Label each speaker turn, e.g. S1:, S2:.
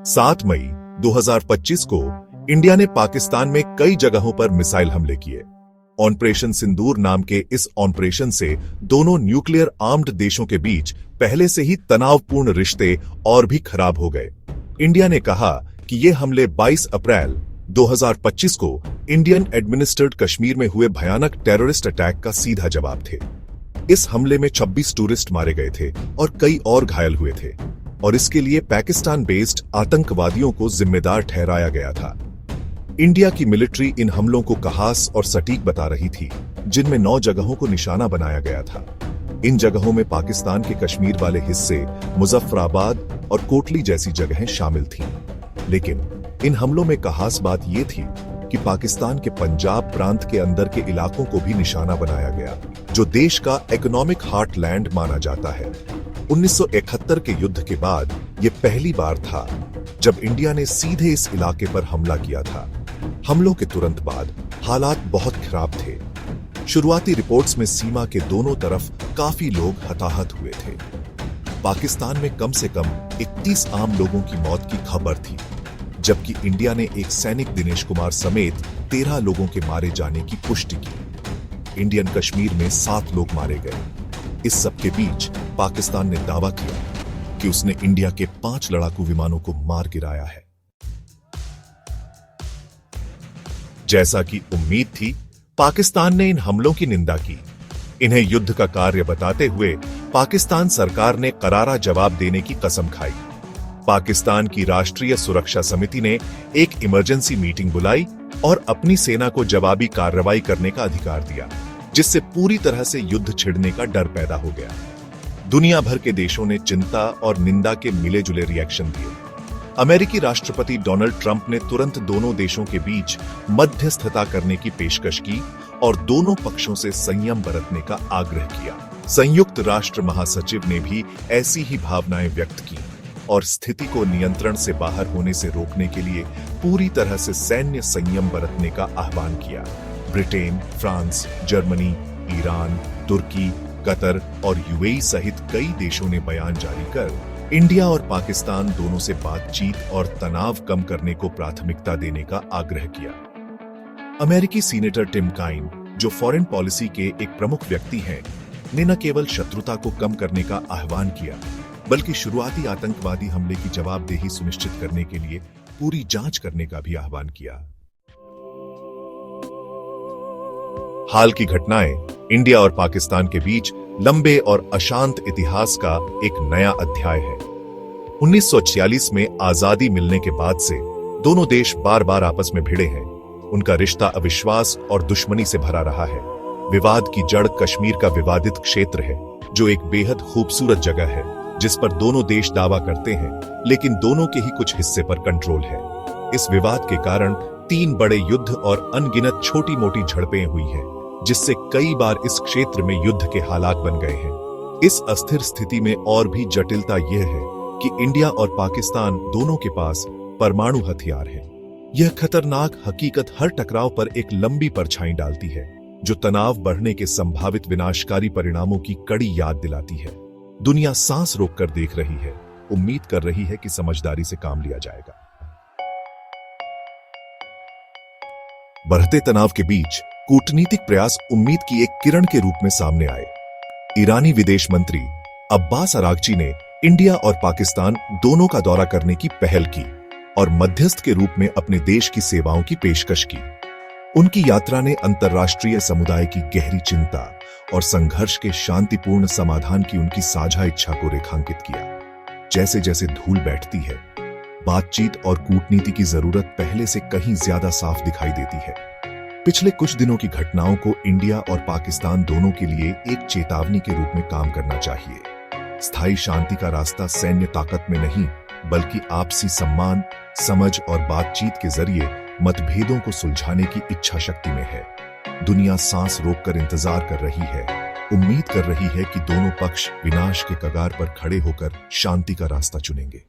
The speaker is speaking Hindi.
S1: 7 मई 2025 को इंडिया ने पाकिस्तान में कई जगहों पर मिसाइल हमले किए। ऑपरेशन सिंदूर नाम के इस ऑपरेशन से दोनों न्यूक्लियर आर्म्ड देशों के बीच पहले से ही तनावपूर्ण रिश्ते और भी खराब हो गए। इंडिया ने कहा कि ये हमले 22 अप्रैल 2025 को इंडियन एडमिनिस्ट्रेड कश्मीर में हुए भयानक टेररिस्ट अटैक का सीधा जवाब थे। इस हमले में 26 टूरिस्ट मारे गए थे और कई और घायल हुए थे और इसके लिए पाकिस्तान बेस्ड आतंकवादियों को जिम्मेदार ठहराया गया था। इंडिया की मिलिट्री इन हमलों को कहास और सटीक बता रही थी, जिनमें 9 जगहों को निशाना बनाया गया था। इन जगहों में पाकिस्तान के कश्मीर वाले हिस्से, मुजफ्फराबाद और कोटली जैसी जगहें शामिल थीं। लेकिन इन हमलों में खास बात यह थी कि पाकिस्तान के पंजाब प्रांत के अंदर के इलाकों को भी निशाना बनाया गया, जो देश का इकोनॉमिक हार्टलैंड माना जाता है। 1971 के युद्ध के बाद यह पहली बार था जब इंडिया ने सीधे इस इलाके पर हमला किया था। हमलों के तुरंत बाद हालात बहुत खराब थे। शुरुआती रिपोर्ट्स में सीमा के दोनों तरफ काफी लोग हताहत हुए थे। पाकिस्तान में कम से कम 31 आम लोगों की मौत की खबर थी, जबकि इंडिया ने एक सैनिक दिनेश कुमार समेत 13 लोगों के मारे जाने की पुष्टि की। इंडियन कश्मीर में 7 लोग मारे गए। इस सब के बीच पाकिस्तान ने दावा किया कि उसने इंडिया के 5 लड़ाकू विमानों को मार गिराया है। जैसा कि उम्मीद थी, पाकिस्तान ने इन हमलों की निंदा की। इन्हें युद्ध का कार्य बताते हुए पाकिस्तान सरकार ने करारा जवाब देने की कसम खाई। पाकिस्तान की राष्ट्रीय सुरक्षा समिति ने एक इमरजेंसी मीटिंग बुलाई और अपनी सेना को जवाबी कार्रवाई करने का अधिकार दिया, जिससे पूरी तरह से युद्ध छिड़ने का डर पैदा हो गया। दुनिया भर के देशों ने चिंता और निंदा के मिले जुले रिएक्शन दिए। अमेरिकी राष्ट्रपति डोनाल्ड ट्रंप ने तुरंत दोनों देशों के बीच मध्यस्थता करने की पेशकश की और दोनों पक्षों से संयम बरतने का आग्रह किया। संयुक्त राष्ट्र महासचिव ने भी ऐसी ही भावनाएं व्यक्त की और स्थिति को नियंत्रण से बाहर होने से रोकने के लिए पूरी तरह से सैन्य संयम बरतने का आह्वान किया। ब्रिटेन, फ्रांस, जर्मनी, ईरान, तुर्की, कतर और यूएई सहित कई देशों ने बयान जारी कर इंडिया और पाकिस्तान दोनों से बातचीत और तनाव कम करने को प्राथमिकता देने का आग्रह किया। अमेरिकी सीनेटर टिम काइन, जो फॉरेन पॉलिसी के एक प्रमुख व्यक्ति हैं, ने न केवल शत्रुता को कम करने का आह्वान किया, बल्कि शुरुआती आतंकवादी हमले की जवाबदेही सुनिश्चित करने के लिए पूरी जांच करने का भी आह्वान किया। हाल की घटनाएं इंडिया और पाकिस्तान के बीच लंबे और अशांत इतिहास का एक नया अध्याय है। 1946 में आजादी मिलने के बाद से दोनों देश बार बार आपस में भिड़े हैं। उनका रिश्ता अविश्वास और दुश्मनी से भरा रहा है। विवाद की जड़ कश्मीर का विवादित क्षेत्र है, जो एक बेहद खूबसूरत जगह है जिस पर दोनों देश दावा करते हैं, लेकिन दोनों के ही कुछ हिस्से पर कंट्रोल है। इस विवाद के कारण 3 बड़े युद्ध और अनगिनत छोटी मोटी झड़पें हुई हैं, जिससे कई बार इस क्षेत्र में युद्ध के हालात बन गए हैं। इस अस्थिर स्थिति में और भी जटिलता यह है कि इंडिया और पाकिस्तान दोनों के पास परमाणु हथियार हैं। यह खतरनाक हकीकत हर टकराव पर एक लंबी परछाई डालती है, जो तनाव बढ़ने के संभावित विनाशकारी परिणामों की कड़ी याद दिलाती है। दुनिया सांस रोककर देख रही है, उम्मीद कर रही है कि समझदारी से काम लिया जाएगा। बढ़ते तनाव के बीच कूटनीतिक प्रयास उम्मीद की एक किरण के रूप में सामने आए। ईरानी विदेश मंत्री अब्बास अरागची ने इंडिया और पाकिस्तान दोनों का दौरा करने की पहल की और मध्यस्थ के रूप में अपने देश की सेवाओं की पेशकश की। उनकी यात्रा ने अंतर्राष्ट्रीय समुदाय की गहरी चिंता और संघर्ष के शांतिपूर्ण समाधान की उनकी साझा इच्छा को रेखांकित किया। जैसे जैसे धूल बैठती है, बातचीत और कूटनीति की जरूरत पहले से कहीं ज्यादा साफ दिखाई देती है। पिछले कुछ दिनों की घटनाओं को इंडिया और पाकिस्तान दोनों के लिए एक चेतावनी के रूप में काम करना चाहिए। स्थायी शांति का रास्ता सैन्य ताकत में नहीं, बल्कि आपसी सम्मान, समझ और बातचीत के जरिए मतभेदों को सुलझाने की इच्छा शक्ति में है। दुनिया सांस रोककर इंतजार कर रही है, उम्मीद कर रही है कि दोनों पक्ष विनाश के कगार पर खड़े होकर शांति का रास्ता चुनेंगे।